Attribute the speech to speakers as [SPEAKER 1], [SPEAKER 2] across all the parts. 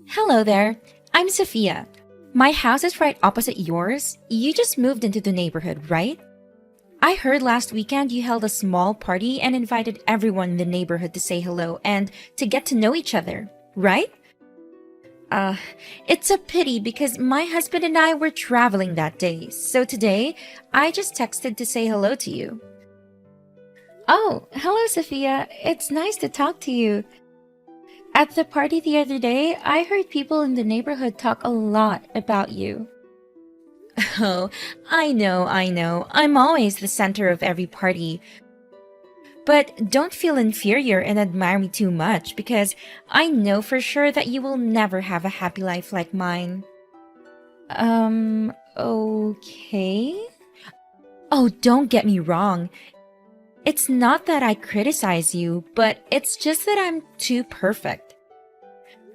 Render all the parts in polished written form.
[SPEAKER 1] Hello there. I'm Sophia. My house is right opposite yours. You just moved into the neighborhood, right? I heard last weekend you held a small party and invited everyone in the neighborhood to say hello and to get to know each other, right? Uh, it's a pity because my husband and I were traveling that day, so today I just texted to say hello to you. Oh, hello, Sophia. It's nice to talk to you. At the party the other day, I heard people in the neighborhood talk a lot about you. Oh, I know. I'm always the center of every party. But don't feel inferior and admire me too much because I know for sure that you will never have a happy life like mine. Okay. Oh, don't get me wrong. It's not that I criticize you, but it's just that I'm too perfect.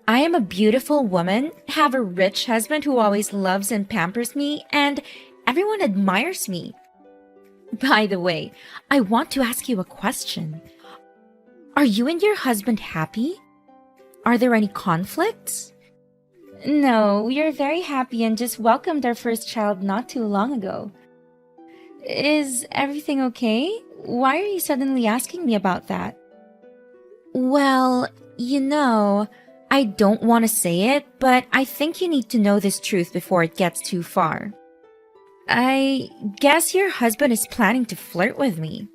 [SPEAKER 1] I am a beautiful woman, have a rich husband who always loves and pampers me, and everyone admires me. By the way, I want to ask you a question. Are you and your husband happy? Are there any conflicts? No, we are very happy and just welcomed our first child not too long ago. Is everything okay? Why are you suddenly asking me about that? Well, I don't want to say it, but I think you need to know this truth before it gets too far. I guess your husband is planning to flirt with me.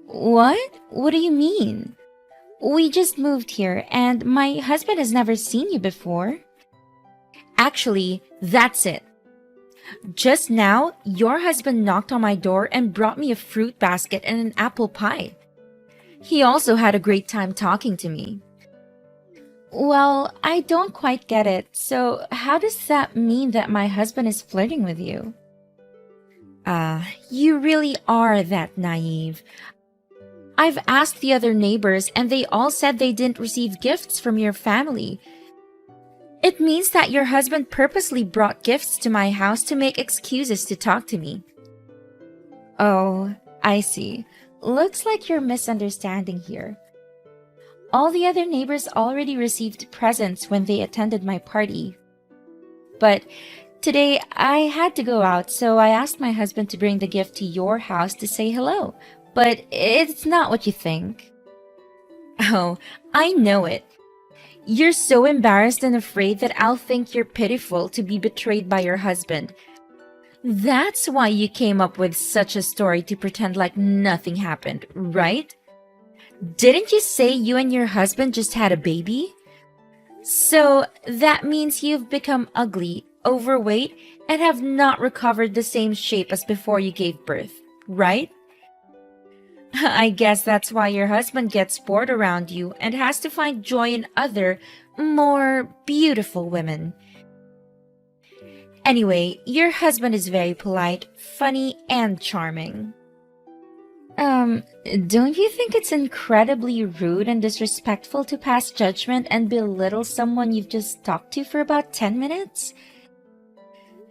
[SPEAKER 1] What? What do you mean? We just moved here and my husband has never seen you before. Actually, that's it. Just now, your husband knocked on my door and brought me a fruit basket and an apple pie. He also had a great time talking to me. Well, I don't quite get it. So, how does that mean that my husband is flirting with you? You really are that naive. I've asked the other neighbors and they all said they didn't receive gifts from your family. It means that your husband purposely brought gifts to my house to make excuses to talk to me. Oh, I see. Looks like you're misunderstanding here. All the other neighbors already received presents when they attended my party. But today I had to go out, so I asked my husband to bring the gift to your house to say hello. But it's not what you think. Oh, I know it. You're so embarrassed and afraid that I'll think you're pitiful to be betrayed by your husband. That's why you came up with such a story to pretend like nothing happened, right? Didn't you say you and your husband just had a baby? So that means you've become ugly, overweight, and have not recovered the same shape as before you gave birth, right? I guess that's why your husband gets bored around you and has to find joy in other, more beautiful women. Anyway, your husband is very polite, funny, and charming. Don't you think it's incredibly rude and disrespectful to pass judgment and belittle someone you've just talked to for about 10 minutes?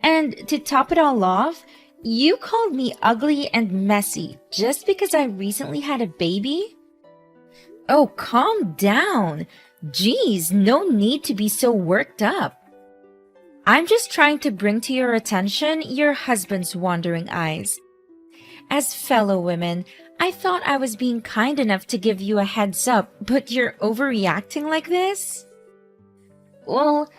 [SPEAKER 1] And to top it all off, you called me ugly and messy just because I recently had a baby? Oh, calm down. Geez, no need to be so worked up. I'm just trying to bring to your attention your husband's wandering eyes. As fellow women, I thought I was being kind enough to give you a heads up, but you're overreacting like this? Well,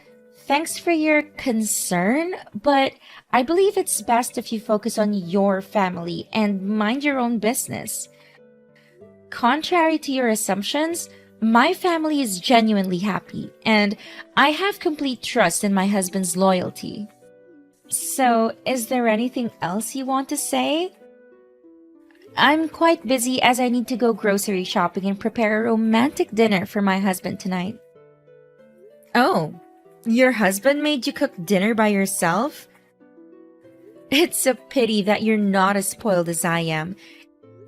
[SPEAKER 1] thanks for your concern, but I believe it's best if you focus on your family and mind your own business. Contrary to your assumptions, my family is genuinely happy, and I have complete trust in my husband's loyalty. So, is there anything else you want to say? I'm quite busy as I need to go grocery shopping and prepare a romantic dinner for my husband tonight. Oh, your husband made you cook dinner by yourself? It's a pity that you're not as spoiled as I am.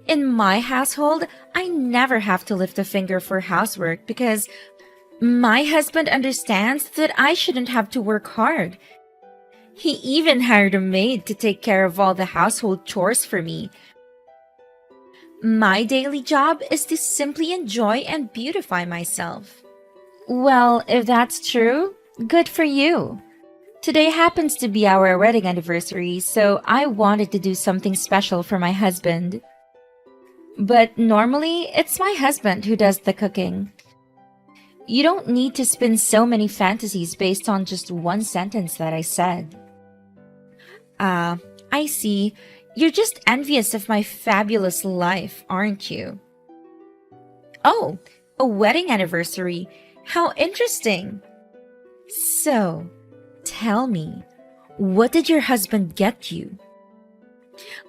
[SPEAKER 1] In my household, I never have to lift a finger for housework because my husband understands that I shouldn't have to work hard. He even hired a maid to take care of all the household chores for me. My daily job is to simply enjoy and beautify myself. Well, if that's true, good for you. Today happens to be our wedding anniversary, so I wanted to do something special for my husband. But normally, it's my husband who does the cooking. You don't need to spin so many fantasies based on just one sentence that I said. Ah, I see. You're just envious of my fabulous life, aren't you? Oh, a wedding anniversary. How interesting. So, tell me, what did your husband get you?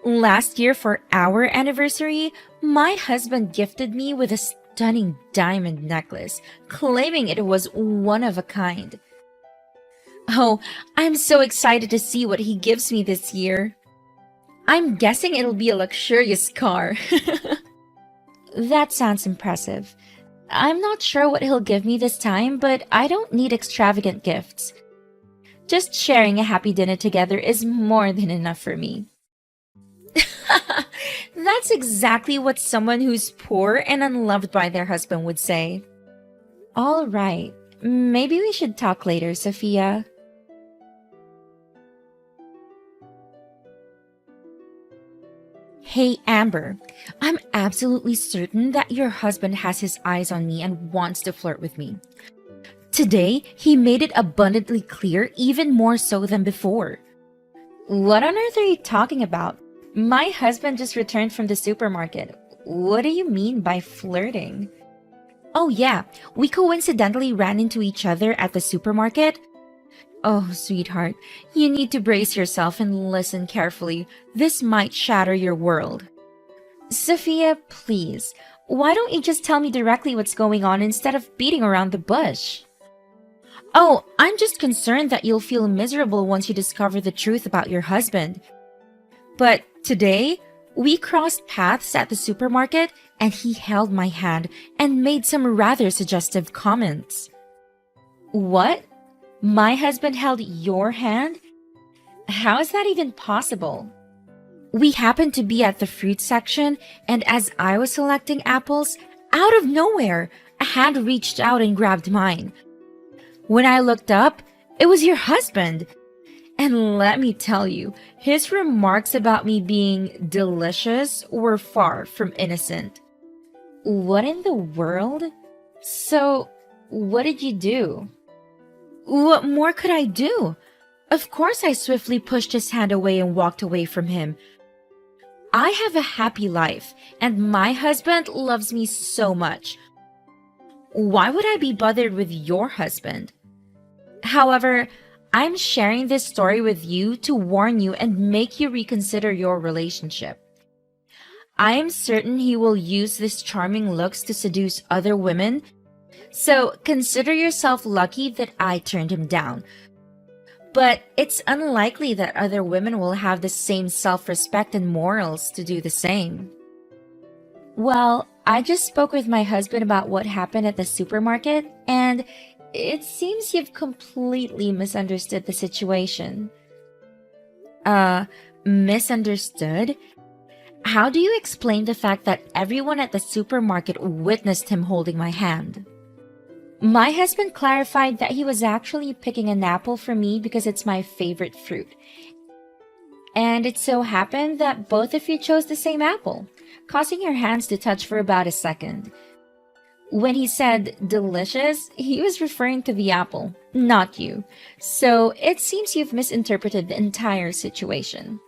[SPEAKER 1] Last year for our anniversary, my husband gifted me with a stunning diamond necklace, claiming it was one of a kind. Oh, I'm so excited to see what he gives me this year. I'm guessing it'll be a luxurious car. That sounds impressive. I'm not sure what he'll give me this time, but I don't need extravagant gifts. Just sharing a happy dinner together is more than enough for me. That's exactly what someone who's poor and unloved by their husband would say. All right, maybe we should talk later, Sophia. Hey, Amber, I'm absolutely certain that your husband has his eyes on me and wants to flirt with me. Today, he made it abundantly clear, even more so than before. What on earth are you talking about? My husband just returned from the supermarket. What do you mean by flirting? Oh yeah, we coincidentally ran into each other at the supermarket. Oh, sweetheart, you need to brace yourself and listen carefully. This might shatter your world. Sophia, please, why don't you just tell me directly what's going on instead of beating around the bush? Oh, I'm just concerned that you'll feel miserable once you discover the truth about your husband. But today, we crossed paths at the supermarket and he held my hand and made some rather suggestive comments. What? My husband held your hand? How is that even possible? We happened to be at the fruit section, and as I was selecting apples, out of nowhere, a hand reached out and grabbed mine. When I looked up, it was your husband. And let me tell you, his remarks about me being delicious were far from innocent. What in the world? So, what did you do? What more could I do? Of course, I swiftly pushed his hand away and walked away from him. I have a happy life, and my husband loves me so much. Why would I be bothered with your husband? However, I'm sharing this story with you to warn you and make you reconsider your relationship. I am certain he will use these charming looks to seduce other women, so consider yourself lucky that I turned him down. But it's unlikely that other women will have the same self-respect and morals to do the same. Well, I just spoke with my husband about what happened at the supermarket, and it seems you've completely misunderstood the situation. Misunderstood? How do you explain the fact that everyone at the supermarket witnessed him holding my hand? My husband clarified that he was actually picking an apple for me because it's my favorite fruit. And it so happened that both of you chose the same apple, causing your hands to touch for about a second. When he said delicious, he was referring to the apple, not you. So it seems you've misinterpreted the entire situation.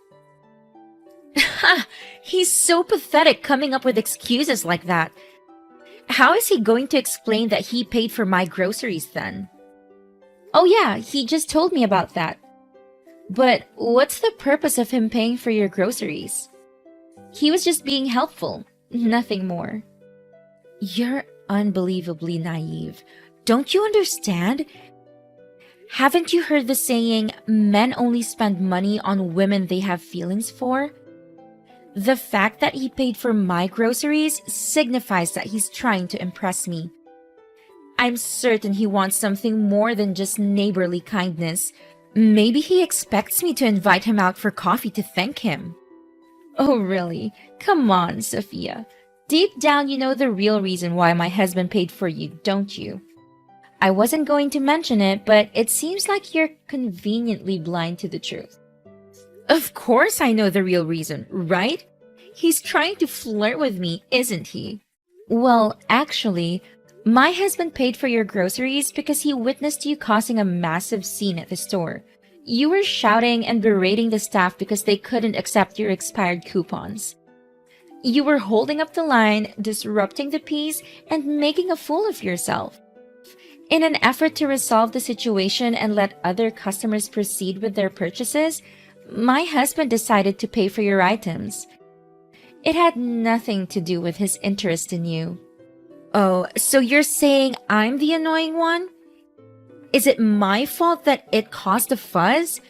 [SPEAKER 1] Ha! He's so pathetic coming up with excuses like that. How is he going to explain that he paid for my groceries then? Oh yeah, he just told me about that. But what's the purpose of him paying for your groceries? He was just being helpful, nothing more. You're unbelievably naive. Don't you understand? Haven't you heard the saying, men only spend money on women they have feelings for? The fact that he paid for my groceries signifies that he's trying to impress me. I'm certain he wants something more than just neighborly kindness. Maybe he expects me to invite him out for coffee to thank him. Oh, really? Come on, Sophia. Deep down, you know the real reason why my husband paid for you, don't you? I wasn't going to mention it, but it seems like you're conveniently blind to the truth. Of course I know the real reason, right? He's trying to flirt with me, isn't he? Well, actually, my husband paid for your groceries because he witnessed you causing a massive scene at the store. You were shouting and berating the staff because they couldn't accept your expired coupons. You were holding up the line, disrupting the peace, and making a fool of yourself. In an effort to resolve the situation and let other customers proceed with their purchases, my husband decided to pay for your items. It had nothing to do with his interest in you. Oh, so you're saying I'm the annoying one? Is it my fault that it caused a fuss?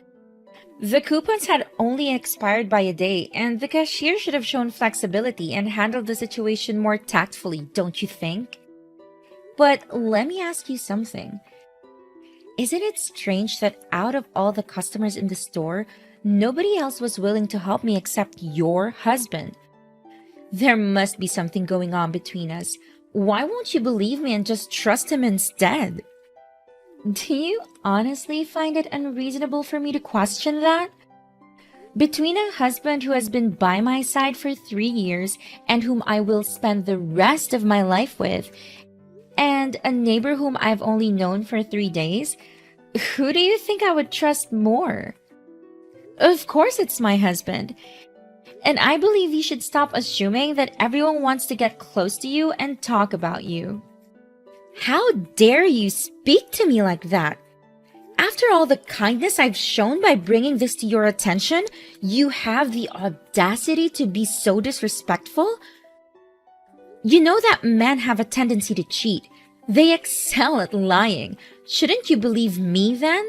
[SPEAKER 1] The coupons had only expired by a day, and the cashier should have shown flexibility and handled the situation more tactfully, don't you think? But let me ask you something. Isn't it strange that out of all the customers in the store, nobody else was willing to help me except your husband? There must be something going on between us. Why won't you believe me and just trust him instead? Do you honestly find it unreasonable for me to question that? Between a husband who has been by my side for 3 years and whom I will spend the rest of my life with, and a neighbor whom I've only known for 3 days, who do you think I would trust more? Of course it's my husband. And I believe you should stop assuming that everyone wants to get close to you and talk about you. How dare you speak to me like that? After all the kindness I've shown by bringing this to your attention, you have the audacity to be so disrespectful? You know that men have a tendency to cheat. They excel at lying. Shouldn't you believe me then?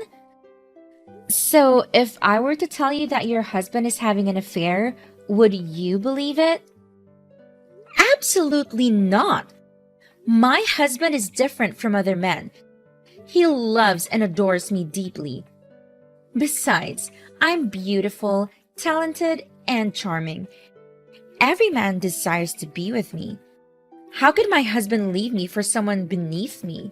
[SPEAKER 1] So, if I were to tell you that your husband is having an affair, would you believe it? Absolutely not. My husband is different from other men. He loves and adores me deeply. Besides, I'm beautiful, talented, and charming. Every man desires to be with me. How could my husband leave me for someone beneath me?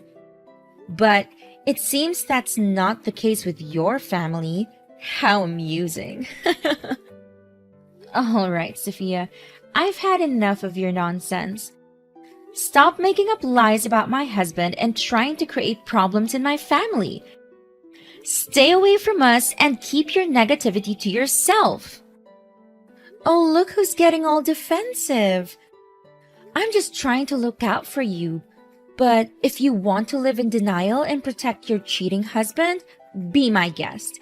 [SPEAKER 1] But it seems that's not the case with your family. How amusing. All right, Sophia, I've had enough of your nonsense. Stop making up lies about my husband and trying to create problems in my family. Stay away from us and keep your negativity to yourself. Oh, look who's getting all defensive. I'm just trying to look out for you. But if you want to live in denial and protect your cheating husband, be my guest.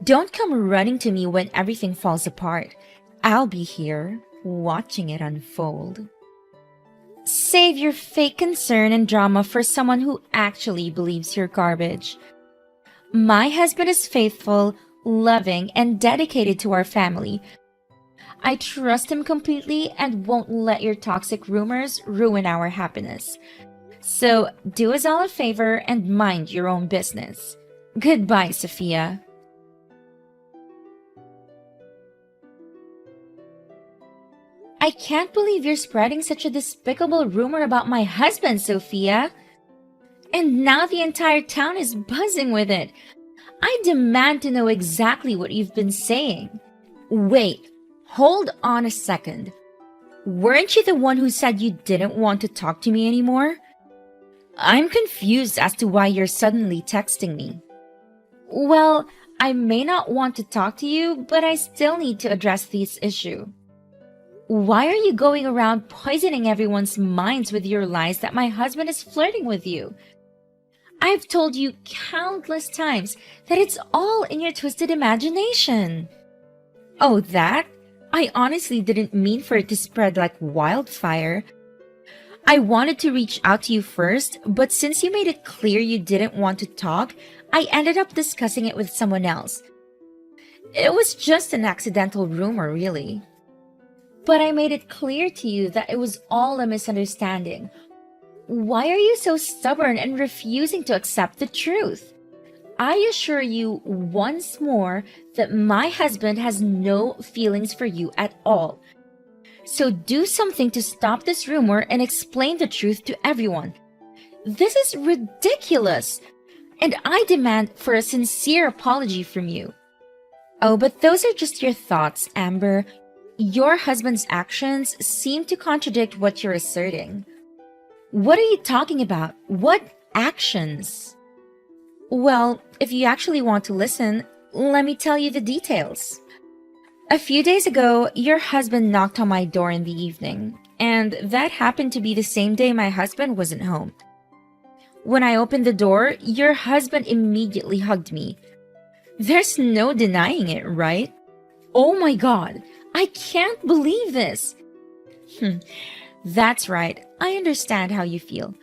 [SPEAKER 1] Don't come running to me when everything falls apart. I'll be here, watching it unfold. Save your fake concern and drama for someone who actually believes you're garbage. My husband is faithful, loving, and dedicated to our family. I trust him completely and won't let your toxic rumors ruin our happiness. So do us all a favor and mind your own business. Goodbye, Sophia. I can't believe you're spreading such a despicable rumor about my husband, Sophia. And now the entire town is buzzing with it. I demand to know exactly what you've been saying. Wait, hold on a second. Weren't you the one who said you didn't want to talk to me anymore? I'm confused as to why you're suddenly texting me. Well, I may not want to talk to you, but I still need to address this issue. Why are you going around poisoning everyone's minds with your lies that my husband is flirting with you? I've told you countless times that it's all in your twisted imagination. Oh, that? I honestly didn't mean for it to spread like wildfire. I wanted to reach out to you first, but since you made it clear you didn't want to talk, I ended up discussing it with someone else. It was just an accidental rumor, really. But I made it clear to you that it was all a misunderstanding. Why are you so stubborn and refusing to accept the truth? I assure you once more that my husband has no feelings for you at all. So do something to stop this rumor and explain the truth to everyone. This is ridiculous, and I demand for a sincere apology from you. Oh, but those are just your thoughts, Amber. Your husband's actions seem to contradict what you're asserting. What are you talking about? What actions? Well, if you actually want to listen, let me tell you the details. A few days ago, your husband knocked on my door in the evening, and that happened to be the same day my husband wasn't home. When I opened the door, your husband immediately hugged me. There's no denying it, right? Oh my God, I can't believe this. That's right, I understand how you feel.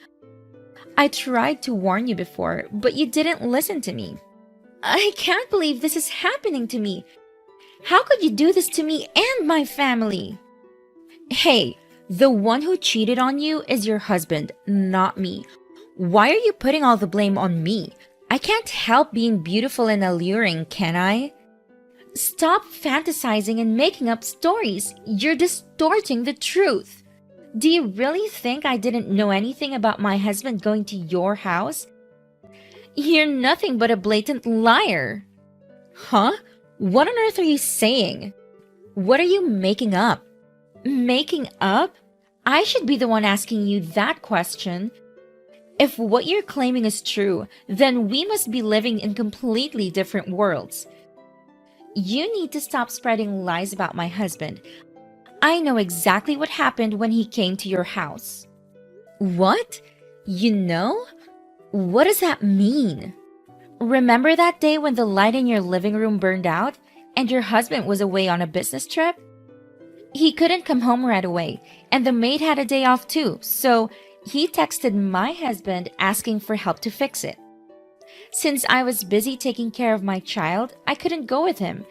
[SPEAKER 1] I tried to warn you before, but you didn't listen to me. I can't believe this is happening to me. How could you do this to me and my family? Hey, the one who cheated on you is your husband, not me. Why are you putting all the blame on me? I can't help being beautiful and alluring, can I? Stop fantasizing and making up stories. You're distorting the truth. Do you really think I didn't know anything about my husband going to your house? You're nothing but a blatant liar. Huh? What on earth are you saying? What are you making up? Making up? I should be the one asking you that question. If what you're claiming is true, then we must be living in completely different worlds. You need to stop spreading lies about my husband. I know exactly what happened when he came to your house. What? You know? What does that mean? Remember that day when the light in your living room burned out and your husband was away on a business trip? He couldn't come home right away, and the maid had a day off too, so he texted my husband asking for help to fix it. Since I was busy taking care of my child, I couldn't go with him,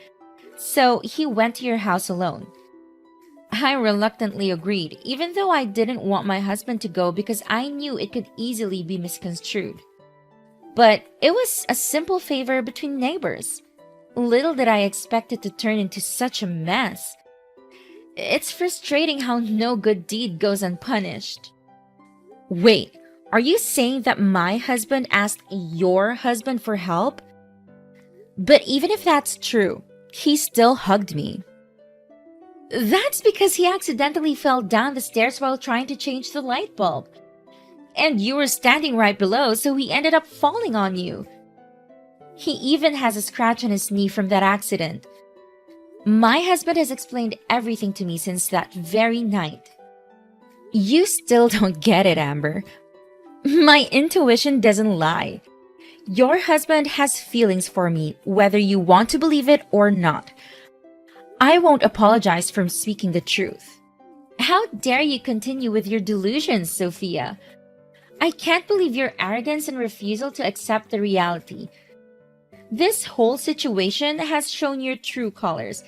[SPEAKER 1] so he went to your house alone. I reluctantly agreed, even though I didn't want my husband to go because I knew it could easily be misconstrued. But it was a simple favor between neighbors. Little did I expect it to turn into such a mess. It's frustrating how no good deed goes unpunished. Wait, are you saying that my husband asked your husband for help? But even if that's true, he still hugged me. That's because he accidentally fell down the stairs while trying to change the light bulb. And you were standing right below, so he ended up falling on you. He even has a scratch on his knee from that accident. My husband has explained everything to me since that very night. You still don't get it, Amber. My intuition doesn't lie. Your husband has feelings for me, whether you want to believe it or not. I won't apologize for speaking the truth. How dare you continue with your delusions, Sophia? I can't believe your arrogance and refusal to accept the reality. This whole situation has shown your true colors.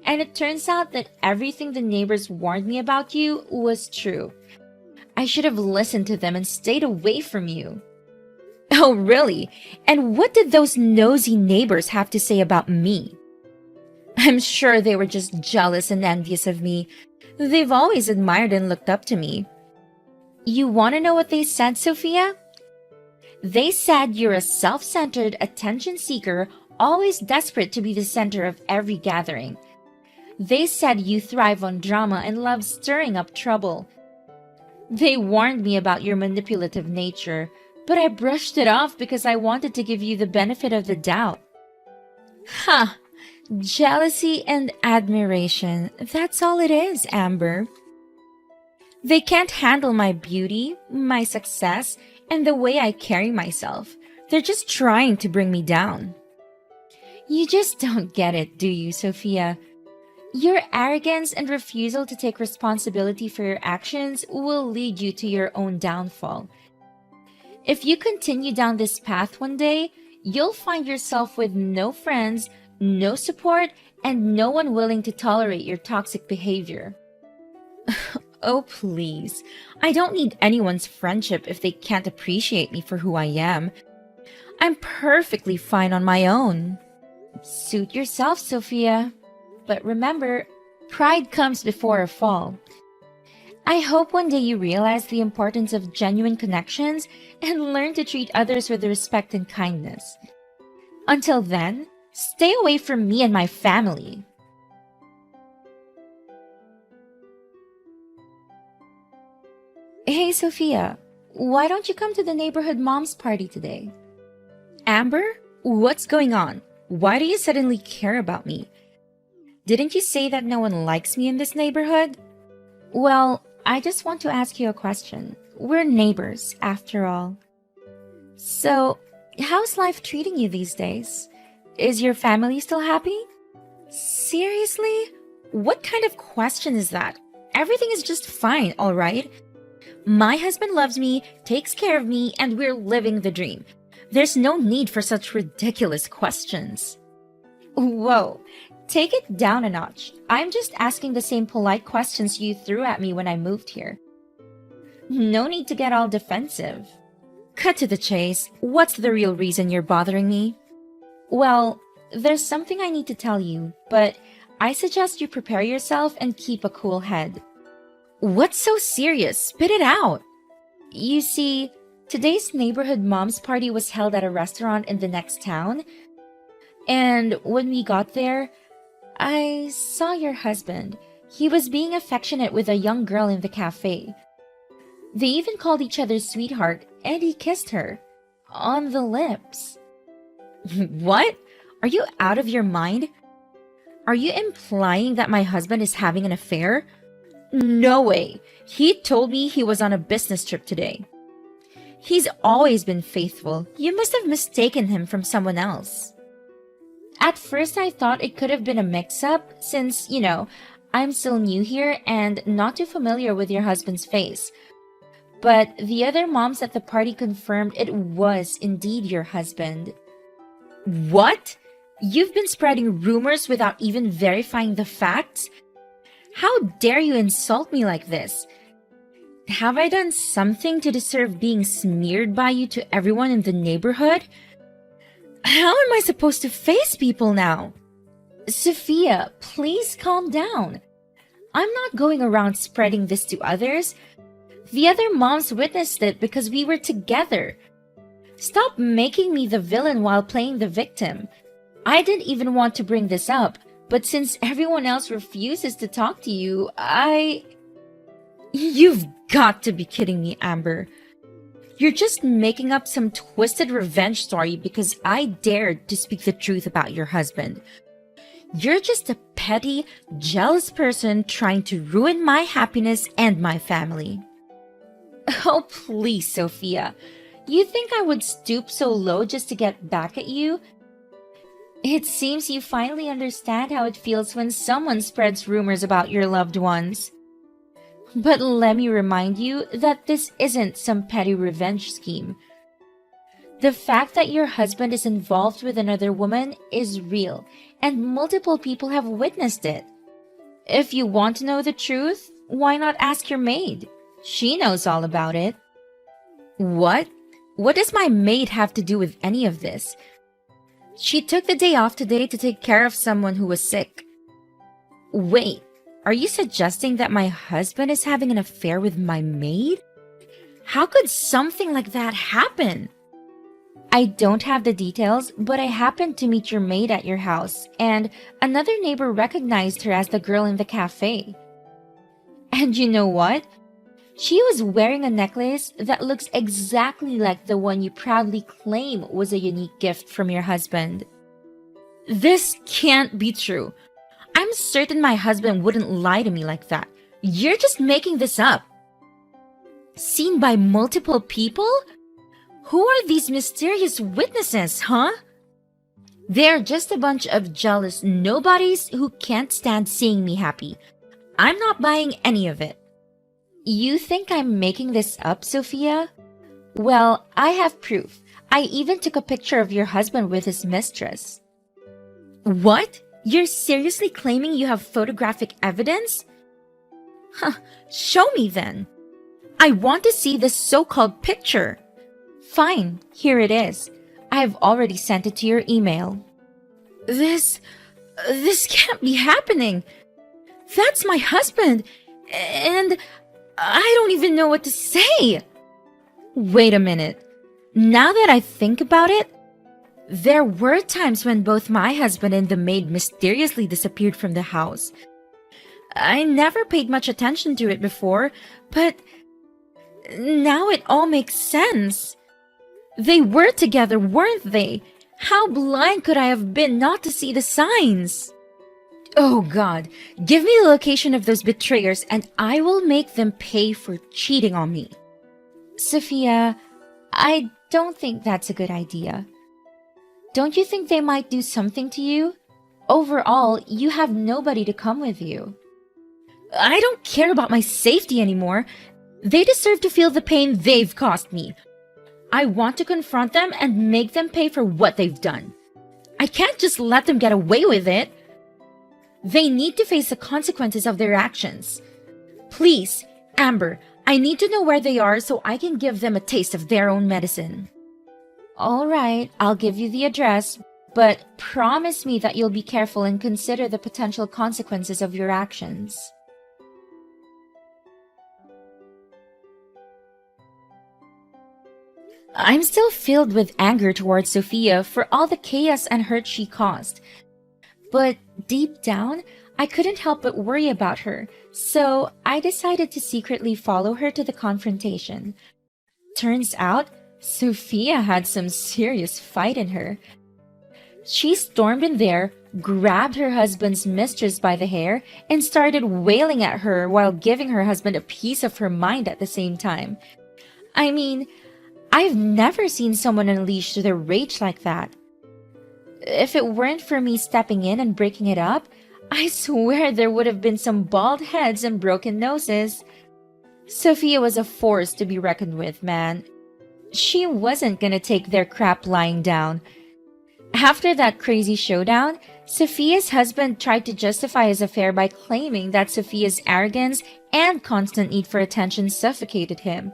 [SPEAKER 1] And it turns out that everything the neighbors warned me about you was true. I should have listened to them and stayed away from you. Oh, really? And what did those nosy neighbors have to say about me? I'm sure they were just jealous and envious of me. They've always admired and looked up to me. You want to know what they said, Sophia? They said you're a self-centered attention seeker, always desperate to be the center of every gathering. They said you thrive on drama and love stirring up trouble. They warned me about your manipulative nature, but I brushed it off because I wanted to give you the benefit of the doubt. Ha! Jealousy and admiration. That's all it is, Amber. They can't handle my beauty, my success, and the way I carry myself. They're just trying to bring me down. You just don't get it, do you, Sophia? Your arrogance and refusal to take responsibility for your actions will lead you to your own downfall. If you continue down this path one day, you'll find yourself with no friends, no support, and no one willing to tolerate your toxic behavior. Oh, please. I don't need anyone's friendship if they can't appreciate me for who I am. I'm perfectly fine on my own. Suit yourself, Sophia. But remember, pride comes before a fall. I hope one day you realize the importance of genuine connections and learn to treat others with respect and kindness. Until then, stay away from me and my family. Hey, Sophia, why don't you come to the neighborhood mom's party today? Amber, what's going on? Why do you suddenly care about me? Didn't you say that no one likes me in this neighborhood? Well, I just want to ask you a question. We're neighbors, after all. So, how's life treating you these days? Is your family still happy? Seriously? What kind of question is that? Everything is just fine, alright? My husband loves me, takes care of me, and we're living the dream. There's no need for such ridiculous questions. Whoa, take it down a notch. I'm just asking the same polite questions you threw at me when I moved here. No need to get all defensive. Cut to the chase. What's the real reason you're bothering me? Well, there's something I need to tell you, but I suggest you prepare yourself and keep a cool head. What's so serious? Spit it out. You see, today's neighborhood mom's party was held at a restaurant in the next town. And when we got there, I saw your husband. He was being affectionate with a young girl in the cafe. They even called each other sweetheart, and he kissed her. On the lips. What? Are you out of your mind? Are you implying that my husband is having an affair? No way. He told me he was on a business trip today. He's always been faithful. You must have mistaken him from someone else. At first, I thought it could have been a mix-up since, I'm still new here and not too familiar with your husband's face. But the other moms at the party confirmed it was indeed your husband. What? You've been spreading rumors without even verifying the facts? How dare you insult me like this? Have I done something to deserve being smeared by you to everyone in the neighborhood? How am I supposed to face people now? Sophia, please calm down. I'm not going around spreading this to others. The other moms witnessed it because we were together. Stop making me the villain while playing the victim. I didn't even want to bring this up, but since everyone else refuses to talk to you, You've got to be kidding me, Amber. You're just making up some twisted revenge story because I dared to speak the truth about your husband. You're just a petty, jealous person trying to ruin my happiness and my family. Oh, please, Sophia. You think I would stoop so low just to get back at you? It seems you finally understand how it feels when someone spreads rumors about your loved ones. But let me remind you that this isn't some petty revenge scheme. The fact that your husband is involved with another woman is real, and multiple people have witnessed it. If you want to know the truth, why not ask your maid? She knows all about it. What? What does my maid have to do with any of this? She took the day off today to take care of someone who was sick. Wait, are you suggesting that my husband is having an affair with my maid? How could something like that happen? I don't have the details, but I happened to meet your maid at your house, and another neighbor recognized her as the girl in the cafe. And you know what? She was wearing a necklace that looks exactly like the one you proudly claim was a unique gift from your husband. This can't be true. I'm certain my husband wouldn't lie to me like that. You're just making this up. Seen by multiple people? Who are these mysterious witnesses, huh? They're just a bunch of jealous nobodies who can't stand seeing me happy. I'm not buying any of it. You think I'm making this up, Sophia? Well, I have proof. I even took a picture of your husband with his mistress. What? You're seriously claiming you have photographic evidence? Huh, show me then. I want to see this so-called picture. Fine, here it is. I've already sent it to your email. This can't be happening. That's my husband, and I don't even know what to say. Wait a minute. Now that I think about it, there were times when both my husband and the maid mysteriously disappeared from the house. I never paid much attention to it before, but now it all makes sense. They were together, weren't they? How blind could I have been not to see the signs? Oh God, give me the location of those betrayers and I will make them pay for cheating on me. Sophia, I don't think that's a good idea. Don't you think they might do something to you? Overall, you have nobody to come with you. I don't care about my safety anymore. They deserve to feel the pain they've caused me. I want to confront them and make them pay for what they've done. I can't just let them get away with it. They need to face the consequences of their actions. Please, Amber, I need to know where they are so I can give them a taste of their own medicine. All right, I'll give you the address, but promise me that you'll be careful and consider the potential consequences of your actions. I'm still filled with anger towards Sophia for all the chaos and hurt she caused. But deep down, I couldn't help but worry about her, so I decided to secretly follow her to the confrontation. Turns out, Sophia had some serious fight in her. She stormed in there, grabbed her husband's mistress by the hair, and started wailing at her while giving her husband a piece of her mind at the same time. I mean, I've never seen someone unleash their rage like that. If it weren't for me stepping in and breaking it up, I swear there would have been some bald heads and broken noses. Sophia was a force to be reckoned with, man. She wasn't gonna take their crap lying down. After that crazy showdown, Sophia's husband tried to justify his affair by claiming that Sophia's arrogance and constant need for attention suffocated him.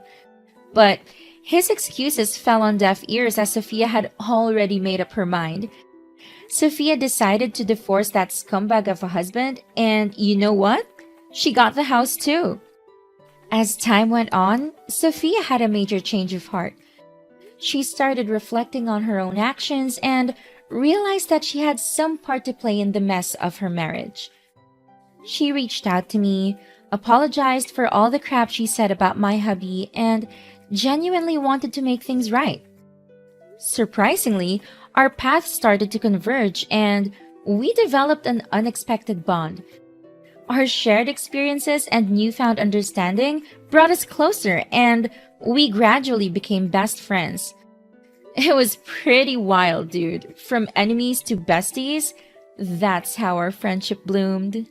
[SPEAKER 1] But his excuses fell on deaf ears as Sophia had already made up her mind. Sophia decided to divorce that scumbag of a husband, and you know what? She got the house too. As time went on, Sophia had a major change of heart. She started reflecting on her own actions and realized that she had some part to play in the mess of her marriage. She reached out to me, apologized for all the crap she said about my hubby, and genuinely wanted to make things right. Surprisingly, our paths started to converge and we developed an unexpected bond. Our shared experiences and newfound understanding brought us closer and we gradually became best friends. It was pretty wild, dude. From enemies to besties, that's how our friendship bloomed.